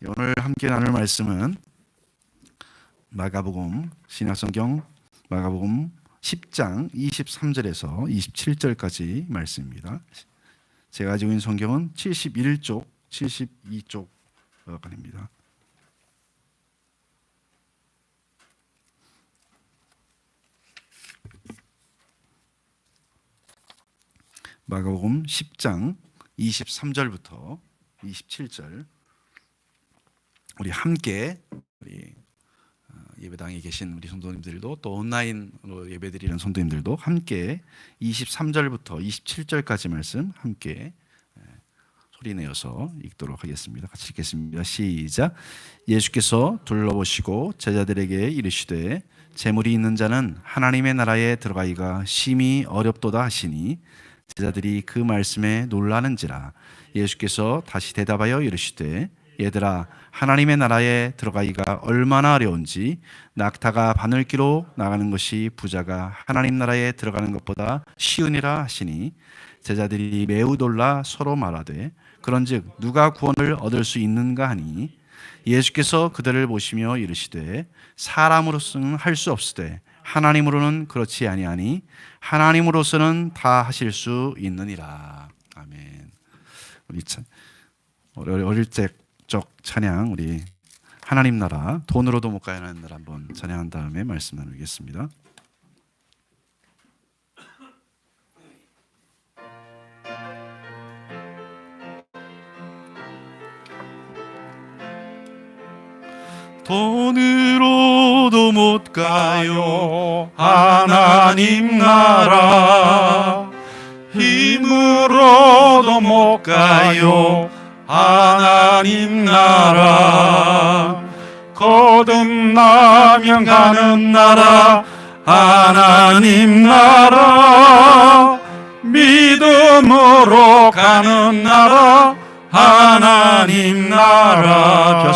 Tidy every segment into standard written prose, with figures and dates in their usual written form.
오늘 함께 나눌 말씀은 마가복음 신약성경 마가복음 10장 23절에서 27절까지 말씀입니다. 제가 가지고 있는 성경은 71쪽, 72쪽입니다. 마가복음 10장 23절부터 27절 우리 함께 예배당에 계신 우리 성도님들도 또 온라인으로 예배드리는 성도님들도 함께 23절부터 27절까지 말씀 함께 소리내어서 읽도록 하겠습니다. 같이 읽겠습니다. 시작. 예수께서 둘러보시고 제자들에게 이르시되 재물이 있는 자는 하나님의 나라에 들어가기가 심히 어렵도다 하시니 제자들이 그 말씀에 놀라는지라. 예수께서 다시 대답하여 이르시되 얘들아, 하나님의 나라에 들어가기가 얼마나 어려운지 낙타가 바늘기로 나가는 것이 부자가 하나님 나라에 들어가는 것보다 쉬우니라 하시니 제자들이 매우 놀라 서로 말하되 그런즉 누가 구원을 얻을 수 있는가 하니 예수께서 그들을 보시며 이르시되 사람으로서는 할 수 없으되 하나님으로는 그렇지 아니하니 하나님으로서는 다 하실 수 있느니라. 아멘. 우리 어릴 적 찬양, 우리 하나님 나라 돈으로도 못 가야 하는 나라 한번 찬양한 다음에 말씀 나누겠습니다. 돈으로도 못 가요 하나님 나라, 힘으로도 못 가요 하나님 나라, 거듭나면 가는 나라 하나님 나라, 믿음으로 가는 나라 하나님 나라,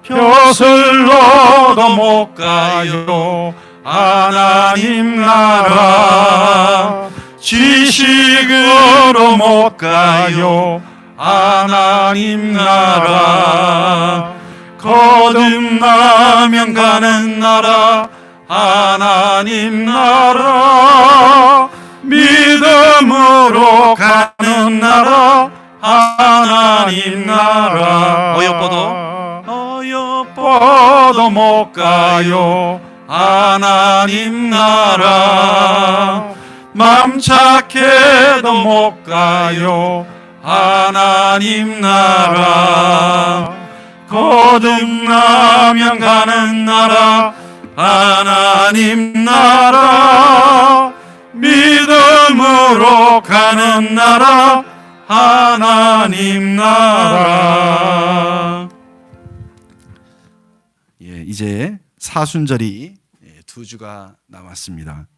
벼슬로도 못 가요 하나님 나라, 지식으로 못 가요 하나님 나라, 거듭나면 가는 나라 하나님 나라, 믿음으로 가는 나라 하나님 나라, 어여뻐도 못 가요 하나님 나라, 맘 착해도 못 가요 하나님 나라, 거듭나면 가는 나라 하나님 나라, 믿음으로 가는 나라 하나님 나라. 이제 사순절이 두 주가 남았습니다.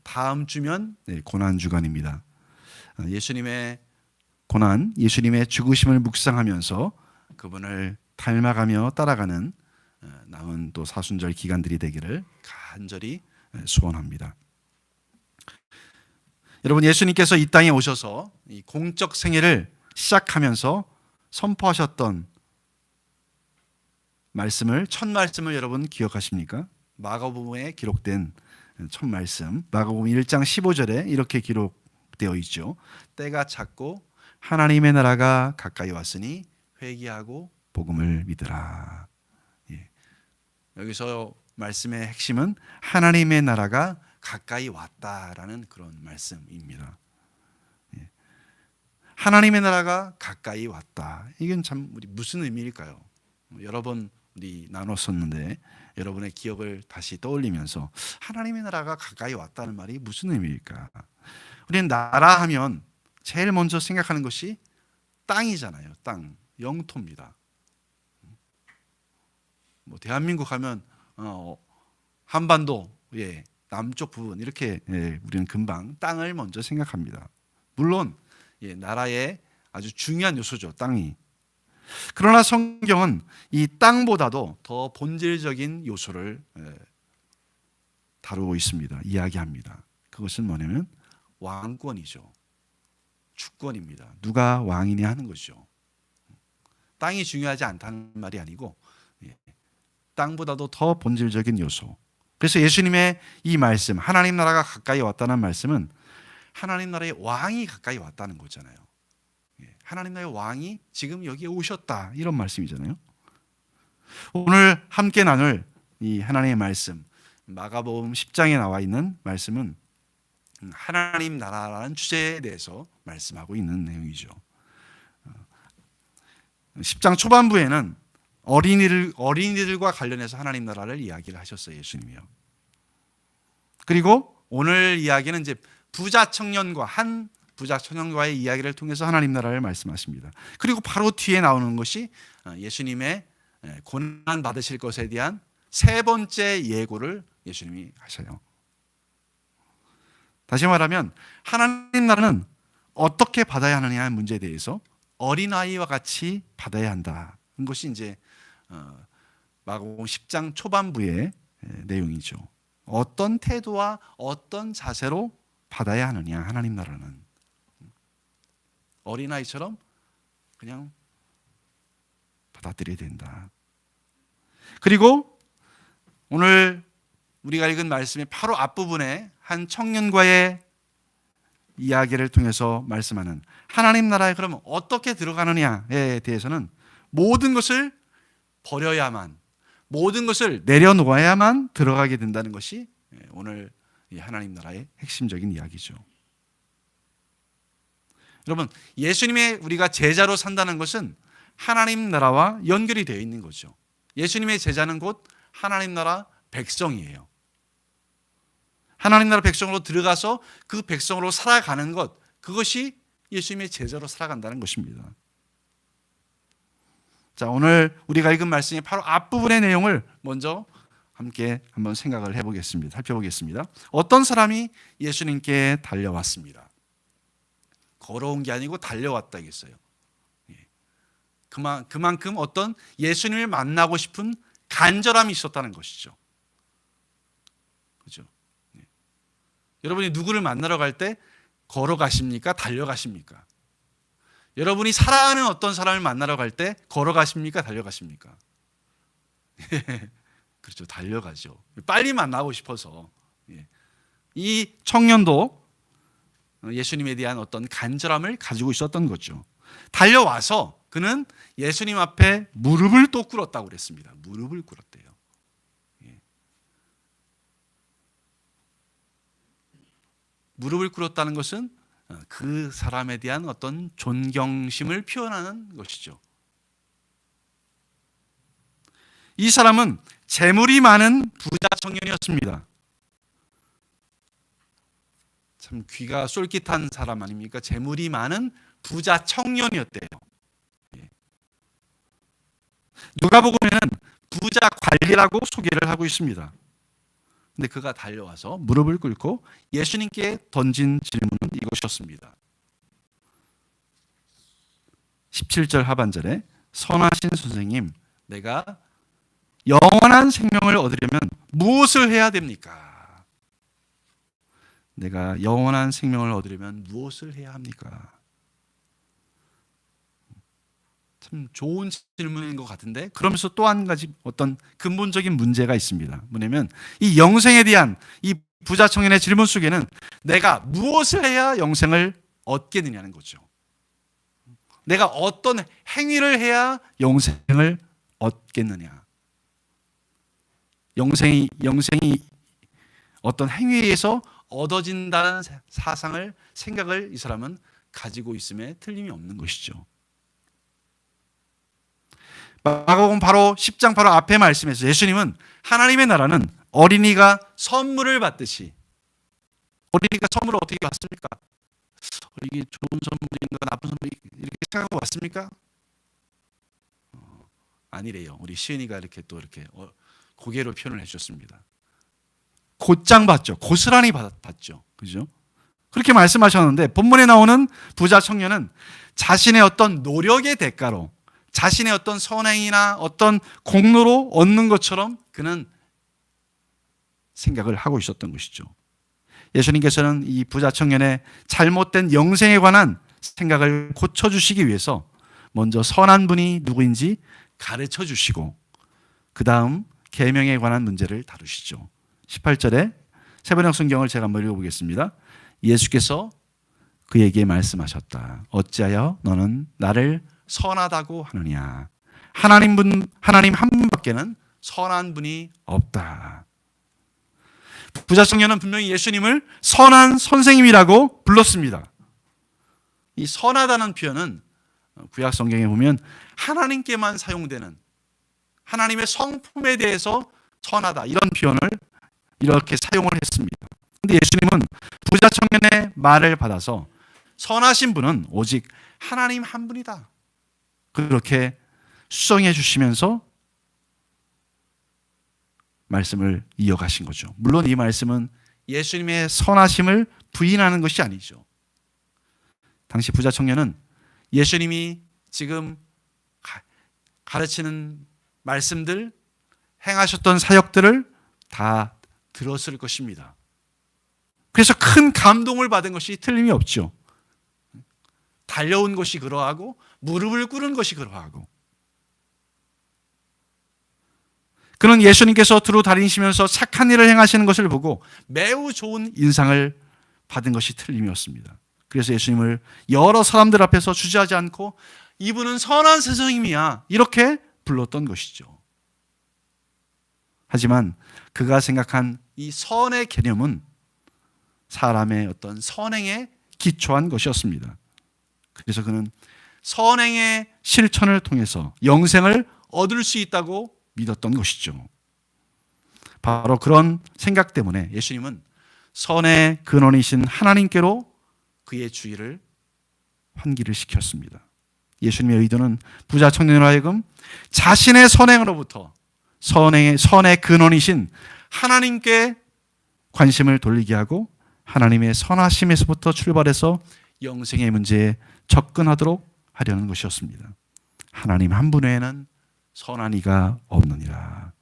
다음 주면 고난주간입니다. 예수님의 고난, 예수님의 죽으심을 묵상하면서 그분을 닮아가며 따라가는 남은 또 사순절 기간들이 되기를 간절히 소원합니다. 여러분, 예수님께서 이 땅에 오셔서 이 공적 생애를 시작하면서 선포하셨던 말씀을, 첫 말씀을 여러분 기억하십니까? 마가복음에 기록된 첫 말씀, 마가복음 1장 15절에 이렇게 기록되어 있죠. 때가 찼고 하나님의 나라가 가까이 왔으니 회개하고 복음을 믿으라. 여기서 말씀의 핵심은 하나님의 나라가 가까이 왔다라는 그런 말씀입니다. 하나님의 나라가 가까이 왔다. 이건 참 우리 무슨 의미일까요? 여러 번 우리 나눴었는데 여러분의 기억을 다시 떠올리면서 하나님의 나라가 가까이 왔다는 말이 무슨 의미일까? 우리는 나라 하면 제일 먼저 생각하는 것이 땅이잖아요. 땅, 영토입니다. 대한민국 하면 한반도 남쪽 부분 이렇게 우리는 금방 땅을 먼저 생각합니다. 물론 나라의 아주 중요한 요소죠, 땅이. 그러나 성경은 이 땅보다도 더 본질적인 요소를 다루고 있습니다. 이야기합니다. 그것은 뭐냐면 왕권이죠. 주권입니다. 누가 왕이냐 하는 것이죠. 땅이 중요하지 않다는 말이 아니고 땅보다도 더 본질적인 요소. 그래서 예수님의 이 말씀, 하나님 나라가 가까이 왔다는 말씀은 하나님 나라의 왕이 가까이 왔다는 거잖아요. 하나님 나라의 왕이 지금 여기에 오셨다, 이런 말씀이잖아요. 오늘 함께 나눌 이 하나님의 말씀, 마가복음 10장에 나와 있는 말씀은 하나님 나라라는 주제에 대해서 말씀하고 있는 내용이죠. 10장 초반부에는 어린이들과 관련해서 하나님 나라를 이야기를 하셨어요, 예수님이요. 그리고 오늘 이야기는 이제 부자 청년과의 이야기를 통해서 하나님 나라를 말씀하십니다. 그리고 바로 뒤에 나오는 것이 예수님의 고난 받으실 것에 대한 세 번째 예고를 예수님이 하셔요. 다시 말하면 하나님 나라는 어떻게 받아야 하느냐의 문제에 대해서 어린아이와 같이 받아야 한다는 것이 이제 마가복음 10장 초반부의 내용이죠. 어떤 태도와 어떤 자세로 받아야 하느냐, 하나님 나라는 어린아이처럼 그냥 받아들여야 된다. 그리고 오늘 우리가 읽은 말씀의 바로 앞부분에 한 청년과의 이야기를 통해서 말씀하는 하나님 나라에 그러면 어떻게 들어가느냐에 대해서는 모든 것을 버려야만, 모든 것을 내려놓아야만 들어가게 된다는 것이 오늘 하나님 나라의 핵심적인 이야기죠. 여러분, 예수님의 우리가 제자로 산다는 것은 하나님 나라와 연결이 되어 있는 거죠. 예수님의 제자는 곧 하나님 나라 백성이에요. 하나님 나라 백성으로 들어가서 그 백성으로 살아가는 것, 그것이 예수님의 제자로 살아간다는 것입니다. 자, 오늘 우리가 읽은 말씀의 바로 앞부분의 내용을 먼저 함께 한번 생각을 해보겠습니다. 살펴보겠습니다. 어떤 사람이 예수님께 달려왔습니다. 걸어온 게 아니고 달려왔다 했어요. 그만큼 어떤 예수님을 만나고 싶은 간절함이 있었다는 것이죠. 그렇죠? 여러분이 누구를 만나러 갈 때 걸어가십니까? 달려가십니까? 여러분이 사랑하는 어떤 사람을 만나러 갈 때 걸어가십니까? 달려가십니까? 그렇죠. 달려가죠. 빨리 만나고 싶어서. 이 청년도 예수님에 대한 어떤 간절함을 가지고 있었던 거죠. 달려와서 그는 예수님 앞에 무릎을 또 꿇었다고 그랬습니다. 무릎을 꿇었대요. 무릎을 꿇었다는 것은 그 사람에 대한 어떤 존경심을 표현하는 것이죠. 이 사람은 재물이 많은 부자 청년이었습니다. 참 귀가 쏠깃한 사람 아닙니까? 재물이 많은 부자 청년이었대요. 누가복음에는 부자 관리라고 소개를 하고 있습니다. 근데 그가 달려와서 무릎을 꿇고 예수님께 던진 질문은 이것이었습니다. 17절 하반절에 선하신 선생님, 내가 영원한 생명을 얻으려면 무엇을 해야 됩니까? 내가 영원한 생명을 얻으려면 무엇을 해야 합니까? 참 좋은 질문인 것 같은데, 그러면서 또 한 가지 어떤 근본적인 문제가 있습니다. 뭐냐면 이 영생에 대한 이 부자 청년의 질문 속에는 내가 무엇을 해야 영생을 얻겠느냐는 거죠. 내가 어떤 행위를 해야 영생을 얻겠느냐. 영생이 어떤 행위에 의해서 얻어진다는 생각을 이 사람은 가지고 있음에 틀림이 없는 것이죠. 마가복음 바로 10장 바로 앞에 말씀에서 예수님은 하나님의 나라는 어린이가 선물을 받듯이, 어린이가 선물을 어떻게 받습니까? 이게 좋은 선물인가 나쁜 선물이 이렇게 생각하고 왔습니까? 아니래요. 우리 시은이가 이렇게 또 이렇게 고개로 표현을 해주셨습니다. 곧장 받죠. 고스란히 받죠. 그죠? 그렇게 말씀하셨는데 본문에 나오는 부자 청년은 자신의 어떤 노력의 대가로, 자신의 어떤 선행이나 어떤 공로로 얻는 것처럼 그는 생각을 하고 있었던 것이죠. 예수님께서는 이 부자 청년의 잘못된 영생에 관한 생각을 고쳐주시기 위해서 먼저 선한 분이 누구인지 가르쳐 주시고 그 다음 계명에 관한 문제를 다루시죠. 18절에 세번역 성경을 제가 한번 읽어보겠습니다. 예수께서 그에게 말씀하셨다. 어찌하여 너는 나를 선하다고 하느냐. 하나님 한 분밖에는 선한 분이 없다. 부자 청년은 분명히 예수님을 선한 선생님이라고 불렀습니다. 이 선하다는 표현은 구약 성경에 보면 하나님께만 사용되는, 하나님의 성품에 대해서 선하다 이런 표현을 이렇게 사용을 했습니다. 그런데 예수님은 부자 청년의 말을 받아서 선하신 분은 오직 하나님 한 분이다, 그렇게 수정해 주시면서 말씀을 이어가신 거죠. 물론 이 말씀은 예수님의 선하심을 부인하는 것이 아니죠. 당시 부자 청년은 예수님이 지금 가르치는 말씀들, 행하셨던 사역들을 다 들었을 것입니다. 그래서 큰 감동을 받은 것이 틀림이 없죠. 달려온 것이 그러하고 무릎을 꿇은 것이 그러하고, 그는 예수님께서 두루 다니시면서 착한 일을 행하시는 것을 보고 매우 좋은 인상을 받은 것이 틀림이 없습니다. 그래서 예수님을 여러 사람들 앞에서 주저하지 않고 이분은 선한 선생님이야 이렇게 불렀던 것이죠. 하지만 그가 생각한 이 선의 개념은 사람의 어떤 선행에 기초한 것이었습니다. 그래서 그는 선행의 실천을 통해서 영생을 얻을 수 있다고 믿었던 것이죠. 바로 그런 생각 때문에 예수님은 선의 근원이신 하나님께로 그의 주의를 환기를 시켰습니다. 예수님의 의도는 부자 청년으로 하여금 자신의 선행으로부터 선의 근원이신 하나님께 관심을 돌리게 하고 하나님의 선하심에서부터 출발해서 영생의 문제에 접근하도록 하려는 것이었습니다. 하나님 한 분 외에는 선한 이가 없느니라.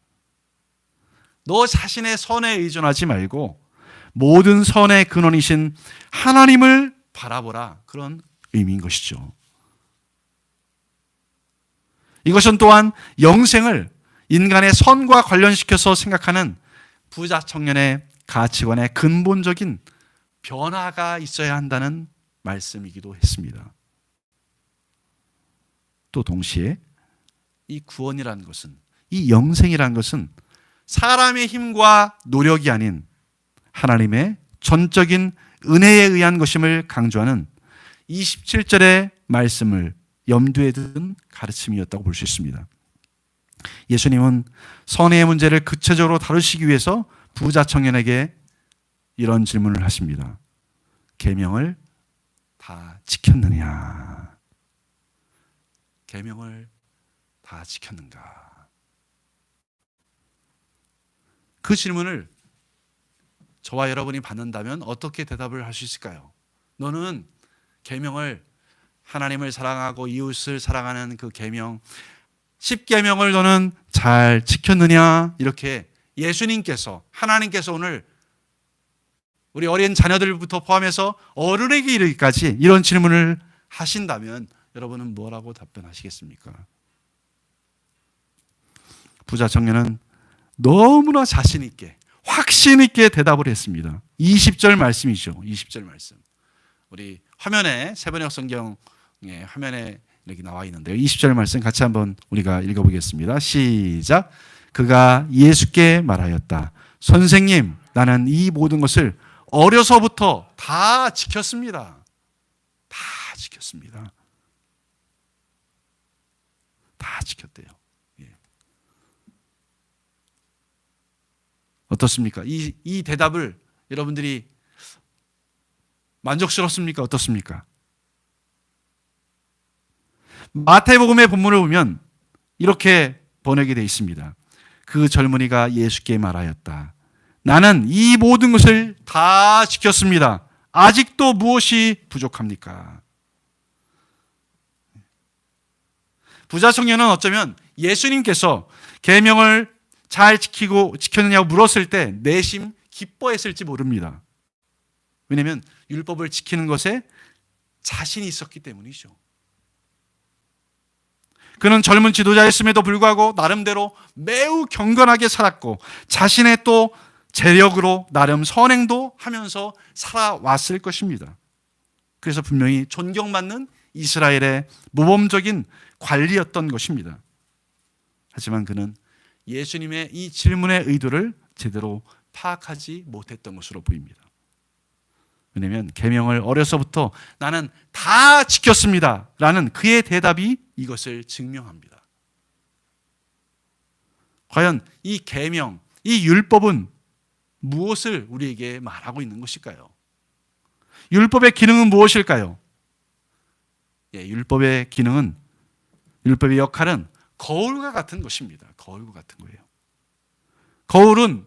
너 자신의 선에 의존하지 말고 모든 선의 근원이신 하나님을 바라보라, 그런 의미인 것이죠. 이것은 또한 영생을 인간의 선과 관련시켜서 생각하는 부자 청년의 가치관의 근본적인 변화가 있어야 한다는 말씀이기도 했습니다. 또 동시에 이 구원이라는 것은, 이 영생이라는 것은 사람의 힘과 노력이 아닌 하나님의 전적인 은혜에 의한 것임을 강조하는 27절의 말씀을 염두에 둔 가르침이었다고 볼 수 있습니다. 예수님은 선의 문제를 구체적으로 다루시기 위해서 부자 청년에게 이런 질문을 하십니다. 계명을 다 지켰느냐? 계명을 다 지켰는가? 그 질문을 저와 여러분이 받는다면 어떻게 대답을 할 수 있을까요? 너는 계명을, 하나님을 사랑하고 이웃을 사랑하는 그 계명 10계명을 너는 잘 지켰느냐? 이렇게 예수님께서, 하나님께서 오늘 우리 어린 자녀들부터 포함해서 어른에게 이르기까지 이런 질문을 하신다면 여러분은 뭐라고 답변하시겠습니까? 부자 청년은 너무나 자신 있게, 확신 있게 대답을 했습니다. 20절 말씀이죠. 20절 말씀. 우리 화면에, 세번역 성경의 화면에 이렇게 나와 있는데요. 20절 말씀 같이 한번 우리가 읽어보겠습니다. 시작. 그가 예수께 말하였다. 선생님, 나는 이 모든 것을 어려서부터 다 지켰습니다. 다 지켰습니다. 다 지켰대요. 예. 어떻습니까? 이 대답을 여러분들이 만족스럽습니까? 어떻습니까? 마태복음의 본문을 보면 이렇게 번역이 되어 있습니다. 그 젊은이가 예수께 말하였다. 나는 이 모든 것을 다 지켰습니다. 아직도 무엇이 부족합니까? 부자 청년은 어쩌면 예수님께서 계명을 잘 지켰느냐고 물었을 때 내심 기뻐했을지 모릅니다. 왜냐하면 율법을 지키는 것에 자신이 있었기 때문이죠. 그는 젊은 지도자였음에도 불구하고 나름대로 매우 경건하게 살았고 자신의 또 재력으로 나름 선행도 하면서 살아왔을 것입니다. 그래서 분명히 존경받는 이스라엘의 모범적인 관리였던 것입니다. 하지만 그는 예수님의 이 질문의 의도를 제대로 파악하지 못했던 것으로 보입니다. 왜냐하면 계명을 어려서부터 나는 다 지켰습니다 라는 그의 대답이 이것을 증명합니다. 과연 이 계명, 이 율법은 무엇을 우리에게 말하고 있는 것일까요? 율법의 기능은 무엇일까요? 율법의 기능은, 율법의 역할은 거울과 같은 것입니다. 거울과 같은 거예요. 거울은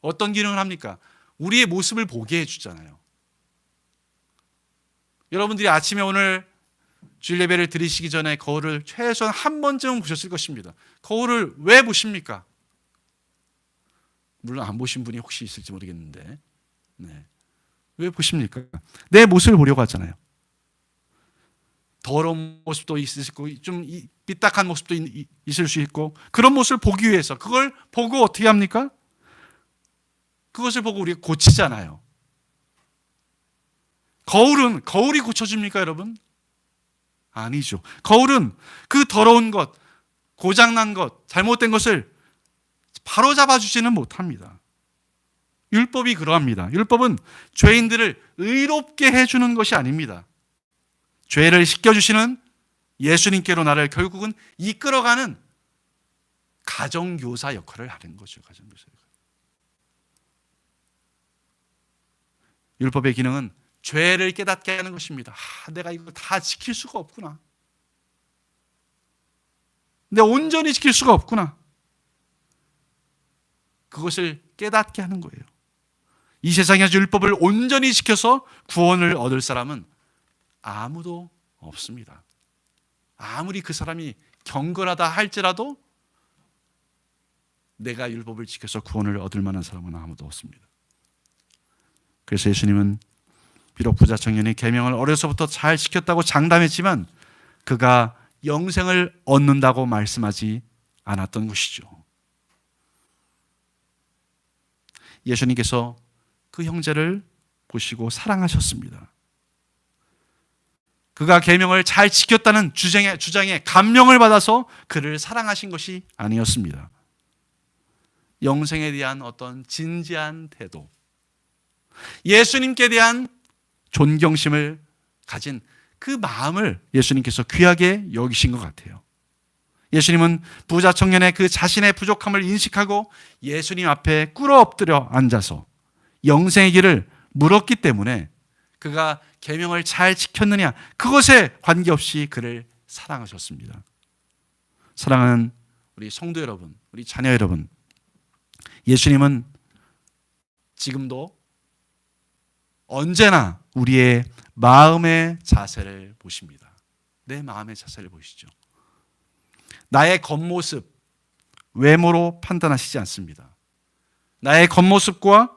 어떤 기능을 합니까? 우리의 모습을 보게 해주잖아요. 여러분들이 아침에 오늘 주일 예배를 드리시기 전에 거울을 최소한 한 번쯤은 보셨을 것입니다. 거울을 왜 보십니까? 물론 안 보신 분이 혹시 있을지 모르겠는데, 왜 보십니까? 내 모습을 보려고 하잖아요. 더러운 모습도 있을 수 있고 좀 삐딱한 모습도 있을 수 있고, 그런 모습을 보기 위해서 그걸 보고 어떻게 합니까? 그것을 보고 우리가 고치잖아요. 거울은 거울이 고쳐줍니까, 여러분? 아니죠. 거울은 그 더러운 것, 고장난 것, 잘못된 것을 바로 잡아주지는 못합니다. 율법이 그러합니다. 율법은 죄인들을 의롭게 해주는 것이 아닙니다. 죄를 씻겨주시는 예수님께로 나를 결국은 이끌어가는 가정교사 역할을 하는 거죠. 가정교사 역할. 율법의 기능은 죄를 깨닫게 하는 것입니다. 내가 이거 다 지킬 수가 없구나. 내가 온전히 지킬 수가 없구나. 그것을 깨닫게 하는 거예요. 이 세상에서 율법을 온전히 지켜서 구원을 얻을 사람은 아무도 없습니다. 아무리 그 사람이 경건하다 할지라도 내가 율법을 지켜서 구원을 얻을 만한 사람은 아무도 없습니다. 그래서 예수님은 비록 부자 청년이 계명을 어려서부터 잘 지켰다고 장담했지만 그가 영생을 얻는다고 말씀하지 않았던 것이죠. 예수님께서 그 형제를 보시고 사랑하셨습니다. 그가 계명을 잘 지켰다는 주장에 감명을 받아서 그를 사랑하신 것이 아니었습니다. 영생에 대한 어떤 진지한 태도, 예수님께 대한 존경심을 가진 그 마음을 예수님께서 귀하게 여기신 것 같아요. 예수님은 부자 청년의 그 자신의 부족함을 인식하고 예수님 앞에 꿇어 엎드려 앉아서 영생의 길을 물었기 때문에 그가 계명을 잘 지켰느냐, 그것에 관계없이 그를 사랑하셨습니다. 사랑하는 우리 성도 여러분, 우리 자녀 여러분, 예수님은 지금도 언제나 우리의 마음의 자세를 보십니다. 내 마음의 자세를 보시죠. 나의 겉모습, 외모로 판단하시지 않습니다. 나의 겉모습과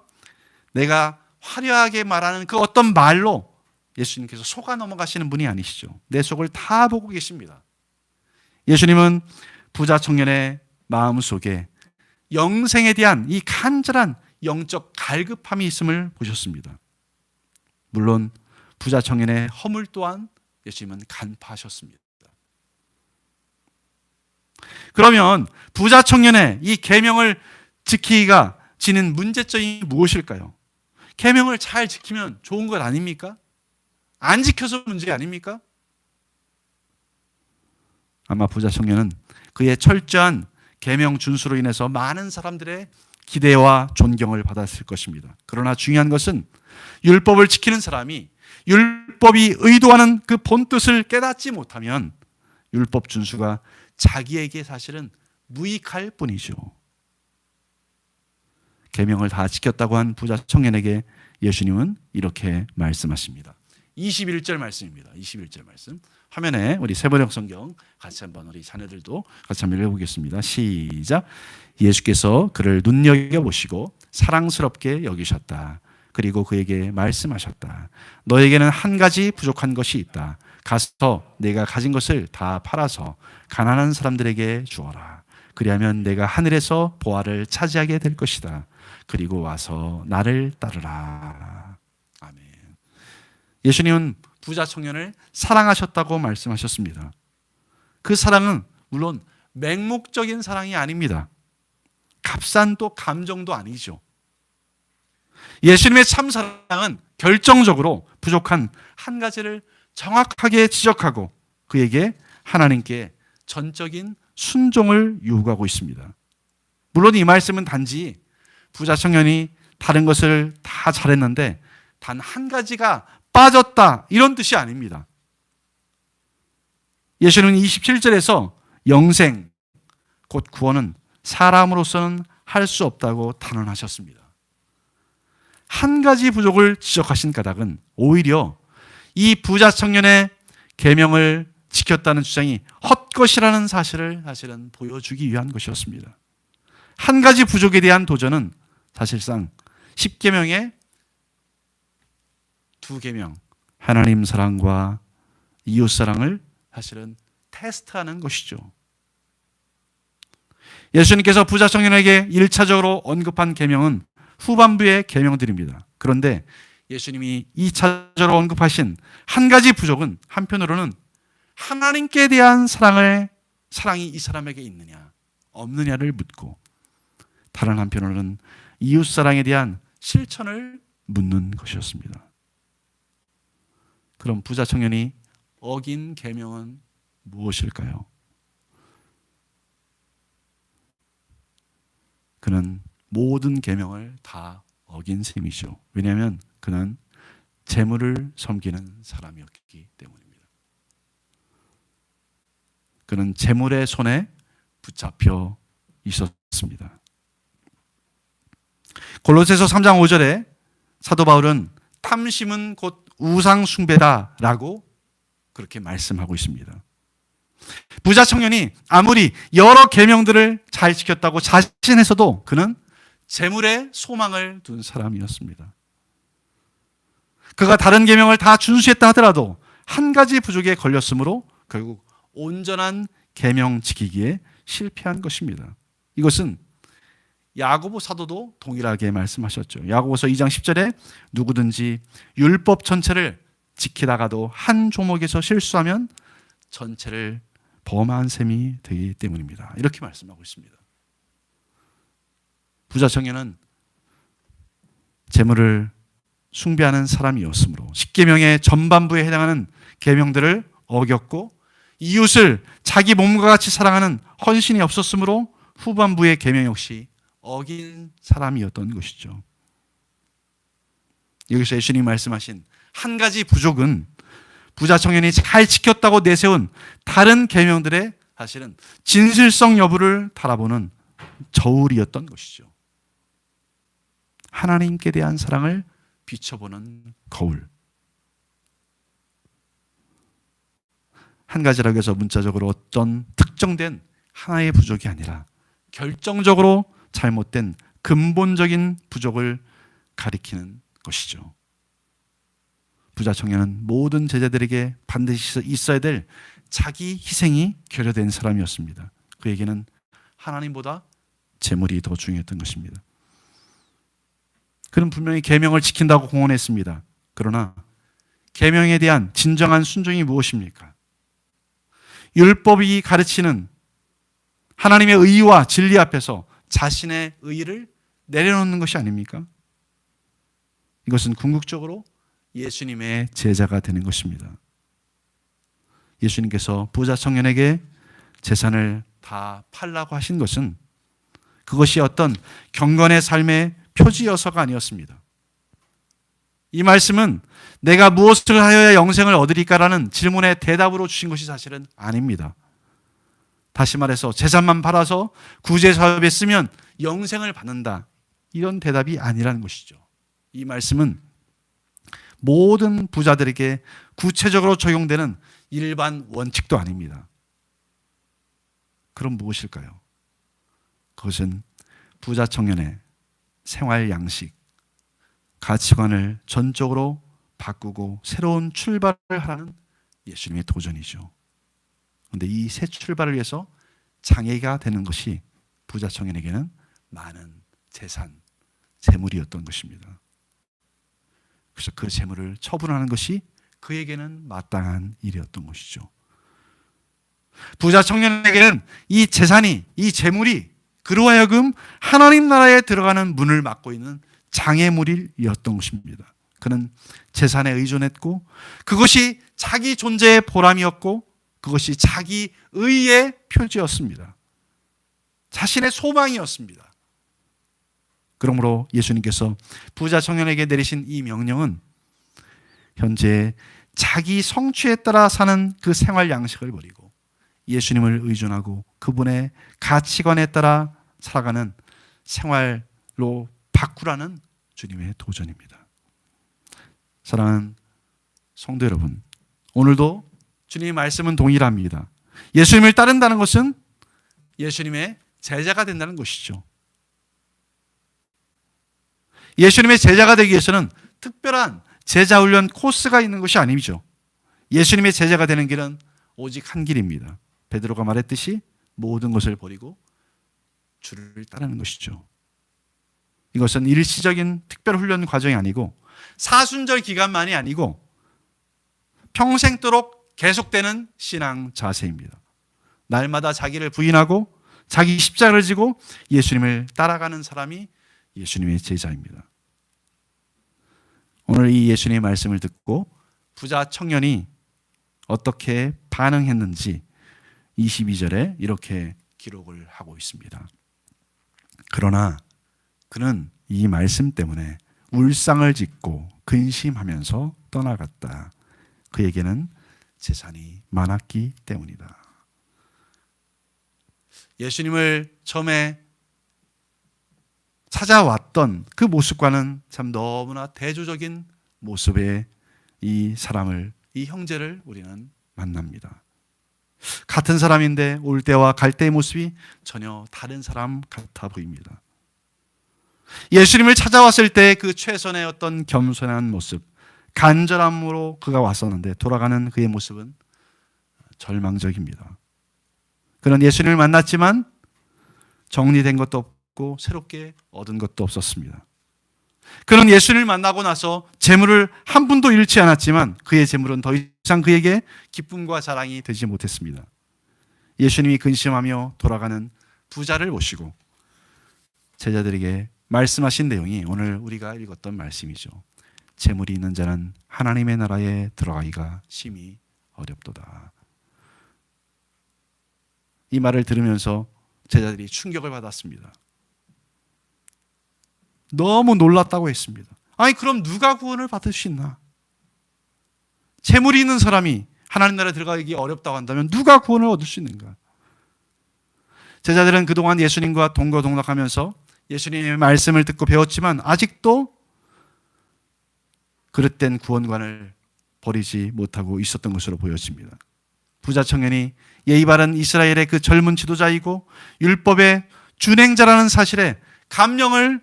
내가 화려하게 말하는 그 어떤 말로 예수님께서 속아 넘어가시는 분이 아니시죠. 내 속을 다 보고 계십니다. 예수님은 부자 청년의 마음 속에 영생에 대한 이 간절한 영적 갈급함이 있음을 보셨습니다. 물론 부자 청년의 허물 또한 예수님은 간파하셨습니다. 그러면 부자 청년의 이 계명을 지키기가 지닌 문제점이 무엇일까요? 계명을 잘 지키면 좋은 것 아닙니까? 안 지켜서 문제 아닙니까? 아마 부자 청년은 그의 철저한 계명 준수로 인해서 많은 사람들의 기대와 존경을 받았을 것입니다. 그러나 중요한 것은 율법을 지키는 사람이 율법이 의도하는 그 본뜻을 깨닫지 못하면 율법 준수가 자기에게 사실은 무익할 뿐이죠. 계명을 다 지켰다고 한 부자 청년에게 예수님은 이렇게 말씀하십니다. 21절 말씀입니다. 21절 말씀. 화면에 우리 세번역 성경 같이 한번 우리 자녀들도 같이 한번 읽어보겠습니다. 시작. 예수께서 그를 눈여겨보시고 사랑스럽게 여기셨다. 그리고 그에게 말씀하셨다. 너에게는 한 가지 부족한 것이 있다. 가서 내가 가진 것을 다 팔아서 가난한 사람들에게 주어라. 그리하면 내가 하늘에서 보화를 차지하게 될 것이다. 그리고 와서 나를 따르라. 아멘. 예수님은 부자 청년을 사랑하셨다고 말씀하셨습니다. 그 사랑은 물론 맹목적인 사랑이 아닙니다. 값싼 또 감정도 아니죠. 예수님의 참 사랑은 결정적으로 부족한 한 가지를 정확하게 지적하고 그에게 하나님께 전적인 순종을 요구하고 있습니다. 물론 이 말씀은 단지 부자 청년이 다른 것을 다 잘했는데 단 한 가지가 빠졌다 이런 뜻이 아닙니다. 예수님은 27절에서 영생, 곧 구원은 사람으로서는 할 수 없다고 단언하셨습니다. 한 가지 부족을 지적하신 까닭은 오히려 이 부자 청년의 계명을 지켰다는 주장이 헛것이라는 사실을 사실은 보여주기 위한 것이었습니다. 한 가지 부족에 대한 도전은 사실상 10계명의 2계명, 하나님 사랑과 이웃 사랑을 사실은 테스트하는 것이죠. 예수님께서 부자 청년에게 1차적으로 언급한 계명은 후반부의 계명들입니다. 그런데 예수님이 2차적으로 언급하신 한 가지 부족은 한편으로는 하나님께 대한 사랑이 이 사람에게 있느냐 없느냐를 묻고 다른 한편으로는 이웃 사랑에 대한 실천을 묻는 것이었습니다. 그럼 부자 청년이 어긴 계명은 무엇일까요? 그는 모든 계명을 다 어긴 셈이죠. 왜냐하면 그는 재물을 섬기는 사람이었기 때문입니다. 그는 재물의 손에 붙잡혀 있었습니다. 골로새서 3장 5절에 사도 바울은 탐심은 곧 우상 숭배다라고 그렇게 말씀하고 있습니다. 부자 청년이 아무리 여러 계명들을 잘 지켰다고 자신해서도 그는 재물에 소망을 둔 사람이었습니다. 그가 다른 계명을 다 준수했다 하더라도 한 가지 부족에 걸렸으므로 결국 온전한 계명 지키기에 실패한 것입니다. 이것은 야고보 사도도 동일하게 말씀하셨죠. 야고보서 2장 10절에 누구든지 율법 전체를 지키다가도 한 조목에서 실수하면 전체를 범한 셈이 되기 때문입니다. 이렇게 말씀하고 있습니다. 부자 청년은 재물을 숭배하는 사람이었으므로 10계명의 전반부에 해당하는 계명들을 어겼고 이웃을 자기 몸과 같이 사랑하는 헌신이 없었으므로 후반부의 계명 역시 어긴 사람이었던 것이죠. 여기서 예수님이 말씀하신 한 가지 부족은 부자 청년이 잘 지켰다고 내세운 다른 계명들의 사실은 진실성 여부를 달아보는 저울이었던 것이죠. 하나님께 대한 사랑을 비춰보는 거울. 한 가지라고 해서 문자적으로 어떤 특정된 하나의 부족이 아니라 결정적으로 잘못된 근본적인 부족을 가리키는 것이죠. 부자 청년은 모든 제자들에게 반드시 있어야 될 자기 희생이 결여된 사람이었습니다. 그에게는 하나님보다 재물이 더 중요했던 것입니다. 그는 분명히 계명을 지킨다고 공언했습니다. 그러나 계명에 대한 진정한 순종이 무엇입니까? 율법이 가르치는 하나님의 의와 진리 앞에서 자신의 의를 내려놓는 것이 아닙니까? 이것은 궁극적으로 예수님의 제자가 되는 것입니다. 예수님께서 부자 청년에게 재산을 다 팔라고 하신 것은 그것이 어떤 경건의 삶의 표지여서가 아니었습니다. 이 말씀은 내가 무엇을 하여야 영생을 얻으리까라는 질문의 대답으로 주신 것이 사실은 아닙니다. 다시 말해서 재산만 팔아서 구제 사업에 쓰면 영생을 받는다. 이런 대답이 아니라는 것이죠. 이 말씀은 모든 부자들에게 구체적으로 적용되는 일반 원칙도 아닙니다. 그럼 무엇일까요? 그것은 부자 청년의 생활 양식, 가치관을 전적으로 바꾸고 새로운 출발을 하라는 예수님의 도전이죠. 그런데 이 새 출발을 위해서 장애가 되는 것이 부자 청년에게는 많은 재산, 재물이었던 것입니다. 그래서 그 재물을 처분하는 것이 그에게는 마땅한 일이었던 것이죠. 부자 청년에게는 이 재산이, 이 재물이 그로 하여금 하나님 나라에 들어가는 문을 막고 있는 장애물이었던 것입니다. 그는 재산에 의존했고 그것이 자기 존재의 보람이었고 그것이 자기 의의 표지였습니다. 자신의 소망이었습니다. 그러므로 예수님께서 부자 청년에게 내리신 이 명령은 현재 자기 성취에 따라 사는 그 생활 양식을 버리고 예수님을 의존하고 그분의 가치관에 따라 살아가는 생활로 바꾸라는 주님의 도전입니다. 사랑하는 성도 여러분, 오늘도 주님의 말씀은 동일합니다. 예수님을 따른다는 것은 예수님의 제자가 된다는 것이죠. 예수님의 제자가 되기 위해서는 특별한 제자 훈련 코스가 있는 것이 아니죠. 예수님의 제자가 되는 길은 오직 한 길입니다. 베드로가 말했듯이 모든 것을 버리고 주를 따르는 것이죠. 이것은 일시적인 특별 훈련 과정이 아니고 사순절 기간만이 아니고 평생도록 계속되는 신앙 자세입니다. 날마다 자기를 부인하고 자기 십자가를 지고 예수님을 따라가는 사람이 예수님의 제자입니다. 오늘 이 예수님의 말씀을 듣고 부자 청년이 어떻게 반응했는지 22절에 이렇게 기록을 하고 있습니다. 그러나 그는 이 말씀 때문에 울상을 짓고 근심하면서 떠나갔다. 그에게는 재산이 많았기 때문이다. 예수님을 처음에 찾아왔던 그 모습과는 참 너무나 대조적인 모습의 이 사람을, 이 형제를 우리는 만납니다. 같은 사람인데 올 때와 갈 때의 모습이 전혀 다른 사람 같아 보입니다. 예수님을 찾아왔을 때 그 최선의 어떤 겸손한 모습, 간절함으로 그가 왔었는데 돌아가는 그의 모습은 절망적입니다. 그는 예수님을 만났지만 정리된 것도 없고 새롭게 얻은 것도 없었습니다. 그는 예수님을 만나고 나서 재물을 한 푼도 잃지 않았지만 그의 재물은 더 이상 그에게 기쁨과 자랑이 되지 못했습니다. 예수님이 근심하며 돌아가는 부자를 보시고 제자들에게 말씀하신 내용이 오늘 우리가 읽었던 말씀이죠. 재물이 있는 자는 하나님의 나라에 들어가기가 심히 어렵도다. 이 말을 들으면서 제자들이 충격을 받았습니다. 너무 놀랐다고 했습니다. 아니 그럼 누가 구원을 받을 수 있나? 재물이 있는 사람이 하나님 나라에 들어가기 어렵다고 한다면 누가 구원을 얻을 수 있는가? 제자들은 그동안 예수님과 동거동락하면서 예수님의 말씀을 듣고 배웠지만 아직도 그릇된 구원관을 버리지 못하고 있었던 것으로 보여집니다. 부자 청년이 예의 바른 이스라엘의 그 젊은 지도자이고 율법의 준행자라는 사실에 감명을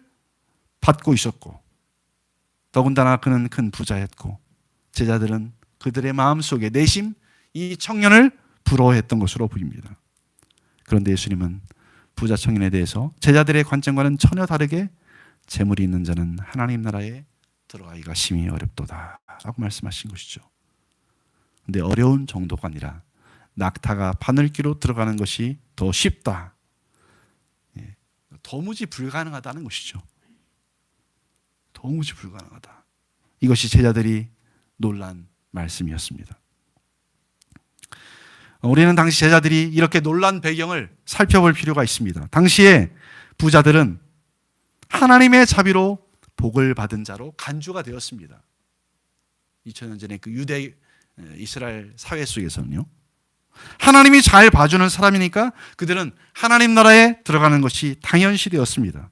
받고 있었고 더군다나 그는 큰 부자였고 제자들은 그들의 마음속에 내심 이 청년을 부러워했던 것으로 보입니다. 그런데 예수님은 부자 청년에 대해서 제자들의 관점과는 전혀 다르게 재물이 있는 자는 하나님 나라에 들어가기가 심히 어렵도다 라고 말씀하신 것이죠. 그런데 어려운 정도가 아니라 낙타가 바늘귀로 들어가는 것이 더 쉽다. 도무지 불가능하다는 것이죠. 도무지 불가능하다. 이것이 제자들이 놀란 말씀이었습니다. 우리는 당시 제자들이 이렇게 놀란 배경을 살펴볼 필요가 있습니다. 당시에 부자들은 하나님의 자비로 복을 받은 자로 간주가 되었습니다. 2000년 전에 그 유대 이스라엘 사회 속에서는요. 하나님이 잘 봐주는 사람이니까 그들은 하나님 나라에 들어가는 것이 당연시 되었습니다.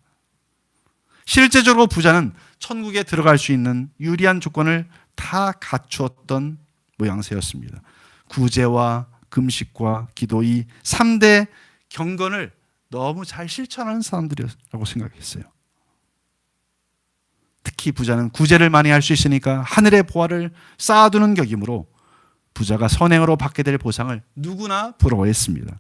실제적으로 부자는 천국에 들어갈 수 있는 유리한 조건을 다 갖추었던 모양새였습니다. 구제와 금식과 기도 이 3대 경건을 너무 잘 실천하는 사람들이라고 생각했어요. 특히 부자는 구제를 많이 할 수 있으니까 하늘의 보화를 쌓아두는 격이므로 부자가 선행으로 받게 될 보상을 누구나 부러워했습니다.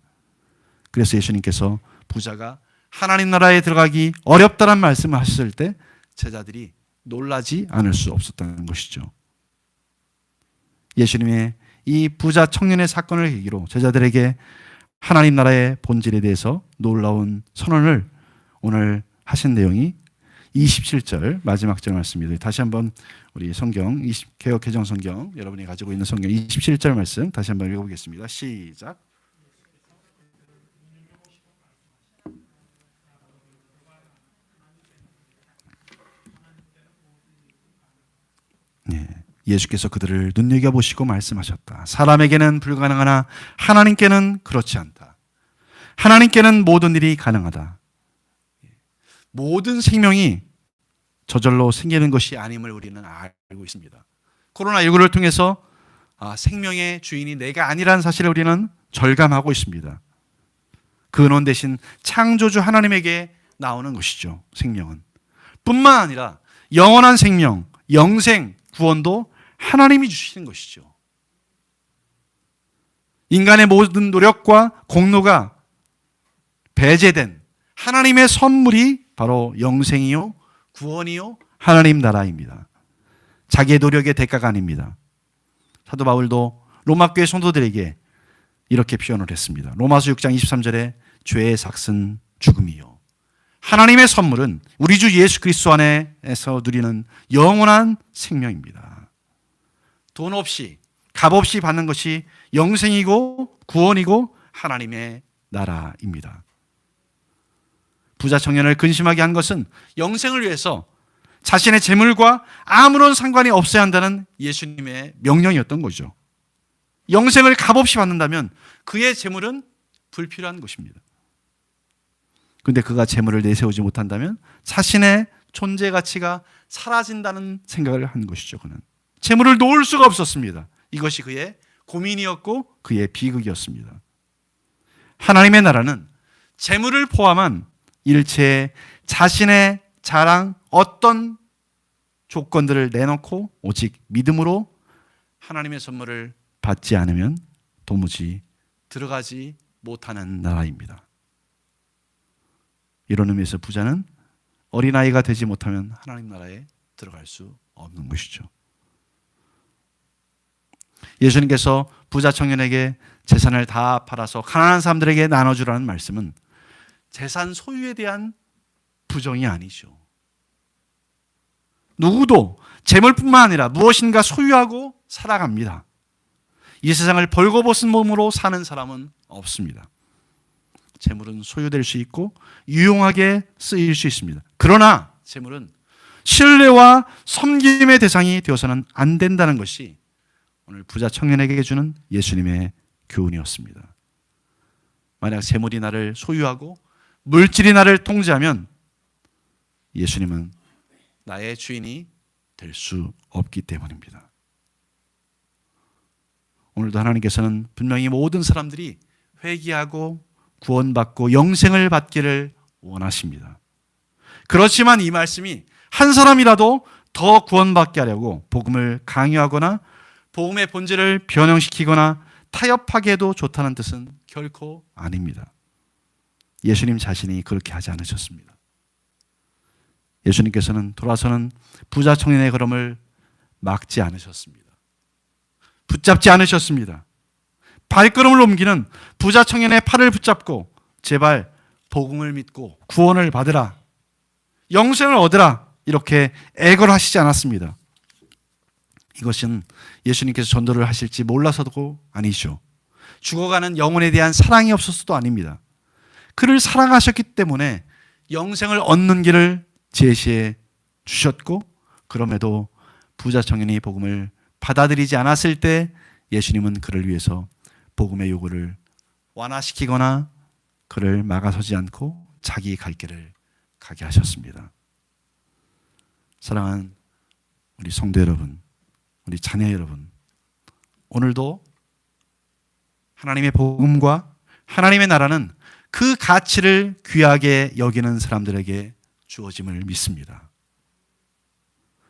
그래서 예수님께서 부자가 하나님 나라에 들어가기 어렵다는 말씀을 하셨을 때 제자들이 놀라지 않을 수 없었다는 것이죠. 예수님의 이 부자 청년의 사건을 계기로 제자들에게 하나님 나라의 본질에 대해서 놀라운 선언을 오늘 하신 내용이 27절 마지막 절 말씀입니다. 다시 한번 우리 성경 개역 개정 성경 여러분이 가지고 있는 성경 27절 말씀 다시 한번 읽어보겠습니다. 시작. 네, 예수께서 그들을 눈여겨보시고 말씀하셨다. 사람에게는 불가능하나 하나님께는 그렇지 않다. 하나님께는 모든 일이 가능하다. 모든 생명이 저절로 생기는 것이 아님을 우리는 알고 있습니다. 코로나19를 통해서 생명의 주인이 내가 아니라는 사실을 우리는 절감하고 있습니다. 근원 대신 창조주 하나님에게 나오는 것이죠. 생명은. 뿐만 아니라 영원한 생명, 영생, 구원도 하나님이 주시는 것이죠. 인간의 모든 노력과 공로가 배제된 하나님의 선물이 바로 영생이요, 구원이요, 하나님 나라입니다. 자기의 노력의 대가가 아닙니다. 사도 바울도 로마 교회 성도들에게 이렇게 표현을 했습니다. 로마서 6장 23절에 죄의 삭은 죽음이요. 하나님의 선물은 우리 주 예수 그리스도 안에서 누리는 영원한 생명입니다. 돈 없이 값 없이 받는 것이 영생이고 구원이고 하나님의 나라입니다. 부자 청년을 근심하게 한 것은 영생을 위해서 자신의 재물과 아무런 상관이 없어야 한다는 예수님의 명령이었던 거죠. 영생을 값없이 받는다면 그의 재물은 불필요한 것입니다. 그런데 그가 재물을 내세우지 못한다면 자신의 존재 가치가 사라진다는 생각을 한 것이죠. 그는 재물을 놓을 수가 없었습니다. 이것이 그의 고민이었고 그의 비극이었습니다. 하나님의 나라는 재물을 포함한 일체의 자신의 자랑 어떤 조건들을 내놓고 오직 믿음으로 하나님의 선물을 받지 않으면 도무지 들어가지 못하는 나라입니다. 이런 의미에서 부자는 어린아이가 되지 못하면 하나님 나라에 들어갈 수 없는 것이죠. 예수님께서 부자 청년에게 재산을 다 팔아서 가난한 사람들에게 나눠주라는 말씀은 재산 소유에 대한 부정이 아니죠. 누구도 재물뿐만 아니라 무엇인가 소유하고 살아갑니다. 이 세상을 벌거벗은 몸으로 사는 사람은 없습니다. 재물은 소유될 수 있고 유용하게 쓰일 수 있습니다. 그러나 재물은 신뢰와 섬김의 대상이 되어서는 안 된다는 것이 오늘 부자 청년에게 주는 예수님의 교훈이었습니다. 만약 재물이 나를 소유하고 물질이 나를 통제하면 예수님은 나의 주인이 될 수 없기 때문입니다. 오늘도 하나님께서는 분명히 모든 사람들이 회개하고 구원받고 영생을 받기를 원하십니다. 그렇지만 이 말씀이 한 사람이라도 더 구원받게 하려고 복음을 강요하거나 복음의 본질을 변형시키거나 타협하게 해도 좋다는 뜻은 결코 아닙니다. 예수님 자신이 그렇게 하지 않으셨습니다. 예수님께서는 돌아서는 부자 청년의 걸음을 막지 않으셨습니다. 붙잡지 않으셨습니다. 발걸음을 옮기는 부자 청년의 팔을 붙잡고 제발 복음을 믿고 구원을 받으라, 영생을 얻으라 이렇게 애걸 하시지 않았습니다. 이것은 예수님께서 전도를 하실지 몰라서도 아니죠. 죽어가는 영혼에 대한 사랑이 없어서도 아닙니다. 그를 사랑하셨기 때문에 영생을 얻는 길을 제시해 주셨고, 그럼에도 부자 청년이 복음을 받아들이지 않았을 때 예수님은 그를 위해서 복음의 요구를 완화시키거나 그를 막아서지 않고 자기 갈 길을 가게 하셨습니다. 사랑하는 우리 성도 여러분, 우리 자녀 여러분, 오늘도 하나님의 복음과 하나님의 나라는 그 가치를 귀하게 여기는 사람들에게 주어짐을 믿습니다.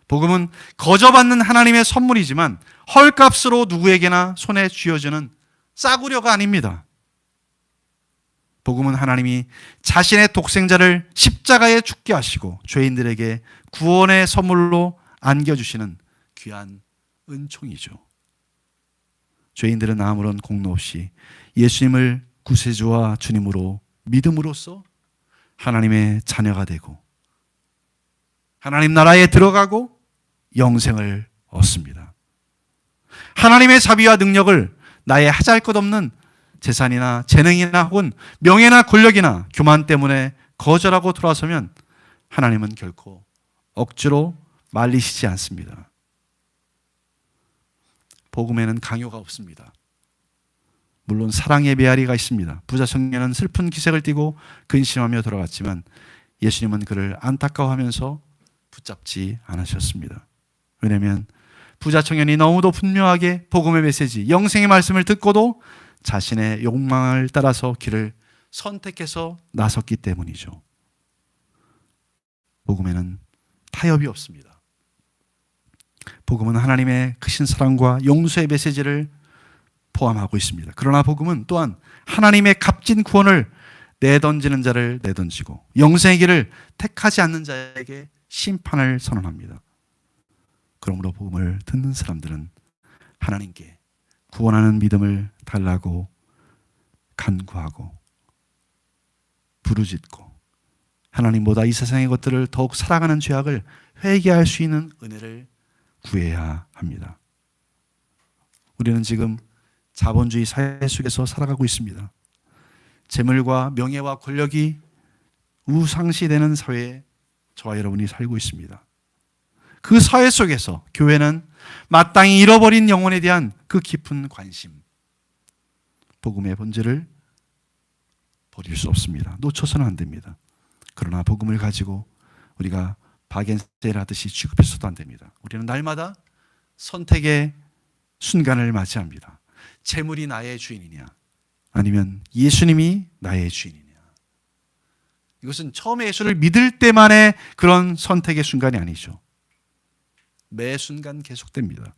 복음은 거저받는 하나님의 선물이지만 헐값으로 누구에게나 손에 쥐어주는 싸구려가 아닙니다. 복음은 하나님이 자신의 독생자를 십자가에 죽게 하시고 죄인들에게 구원의 선물로 안겨주시는 귀한 은총이죠. 죄인들은 아무런 공로 없이 예수님을 구세주와 주님으로 믿음으로써 하나님의 자녀가 되고 하나님 나라에 들어가고 영생을 얻습니다. 하나님의 자비와 능력을 나의 하잘것없는 재산이나 재능이나 혹은 명예나 권력이나 교만 때문에 거절하고 돌아서면 하나님은 결코 억지로 말리시지 않습니다. 복음에는 강요가 없습니다. 물론 사랑의 메아리가 있습니다. 부자 청년은 슬픈 기색을 띠고 근심하며 돌아갔지만 예수님은 그를 안타까워하면서 붙잡지 않으셨습니다. 왜냐하면 부자 청년이 너무도 분명하게 복음의 메시지, 영생의 말씀을 듣고도 자신의 욕망을 따라서 길을 선택해서 나섰기 때문이죠. 복음에는 타협이 없습니다. 복음은 하나님의 크신 사랑과 용서의 메시지를 포함하고 있습니다. 그러나 복음은 또한 하나님의 값진 구원을 내던지는 자를 내던지고 영생의 길을 택하지 않는 자에게 심판을 선언합니다. 그러므로 복음을 듣는 사람들은 하나님께 구원하는 믿음을 달라고 간구하고 부르짖고 하나님보다 이 세상의 것들을 더욱 사랑하는 죄악을 회개할 수 있는 은혜를 구해야 합니다. 우리는 지금 자본주의 사회 속에서 살아가고 있습니다. 재물과 명예와 권력이 우상시되는 사회에 저와 여러분이 살고 있습니다. 그 사회 속에서 교회는 마땅히 잃어버린 영혼에 대한 그 깊은 관심, 복음의 본질을 버릴 수 없습니다. 놓쳐서는 안 됩니다. 그러나 복음을 가지고 우리가 바겐세일 하듯이 취급해서도 안 됩니다. 우리는 날마다 선택의 순간을 맞이합니다. 재물이 나의 주인이냐 아니면 예수님이 나의 주인이냐. 이것은 처음에 예수를 믿을 때만의 그런 선택의 순간이 아니죠. 매 순간 계속됩니다.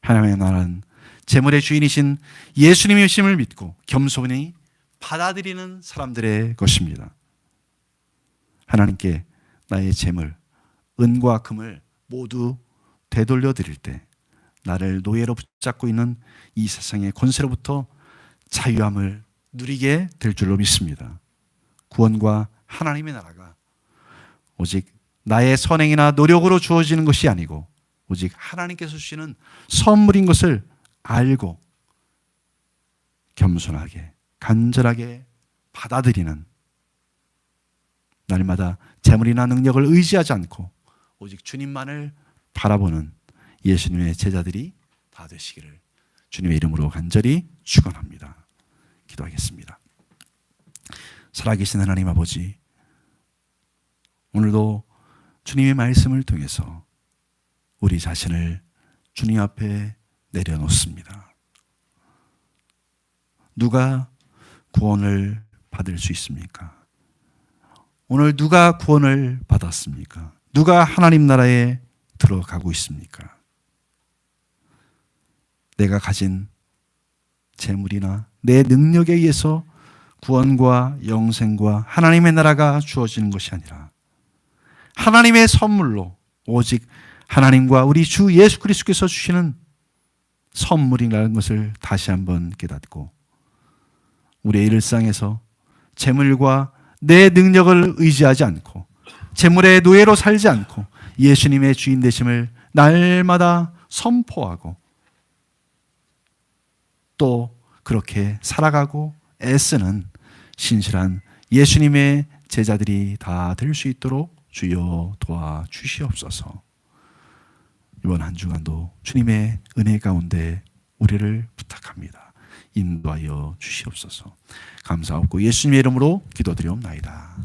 하나님의 나라는 재물의 주인이신 예수님이심을 믿고 겸손히 받아들이는 사람들의 것입니다. 하나님께 나의 재물, 은과 금을 모두 되돌려 드릴 때 나를 노예로 붙잡고 있는 이 세상의 권세로부터 자유함을 누리게 될 줄로 믿습니다. 구원과 하나님의 나라가 오직 나의 선행이나 노력으로 주어지는 것이 아니고 오직 하나님께서 주시는 선물인 것을 알고 겸손하게 간절하게 받아들이는, 날마다 재물이나 능력을 의지하지 않고 오직 주님만을 바라보는 예수님의 제자들이 다 되시기를 주님의 이름으로 간절히 축원합니다. 기도하겠습니다. 살아계신 하나님 아버지, 오늘도 주님의 말씀을 통해서 우리 자신을 주님 앞에 내려놓습니다. 누가 구원을 받을 수 있습니까? 오늘 누가 구원을 받았습니까? 누가 하나님 나라에 들어가고 있습니까? 내가 가진 재물이나 내 능력에 의해서 구원과 영생과 하나님의 나라가 주어지는 것이 아니라 하나님의 선물로 오직 하나님과 우리 주 예수 그리스도께서 주시는 선물이라는 것을 다시 한번 깨닫고 우리의 일상에서 재물과 내 능력을 의지하지 않고 재물의 노예로 살지 않고 예수님의 주인 되심을 날마다 선포하고 또 그렇게 살아가고 애쓰는 신실한 예수님의 제자들이 다 될 수 있도록 주여 도와주시옵소서. 이번 한 주간도 주님의 은혜 가운데 우리를 부탁합니다. 인도하여 주시옵소서. 감사하고 예수님의 이름으로 기도드리옵나이다.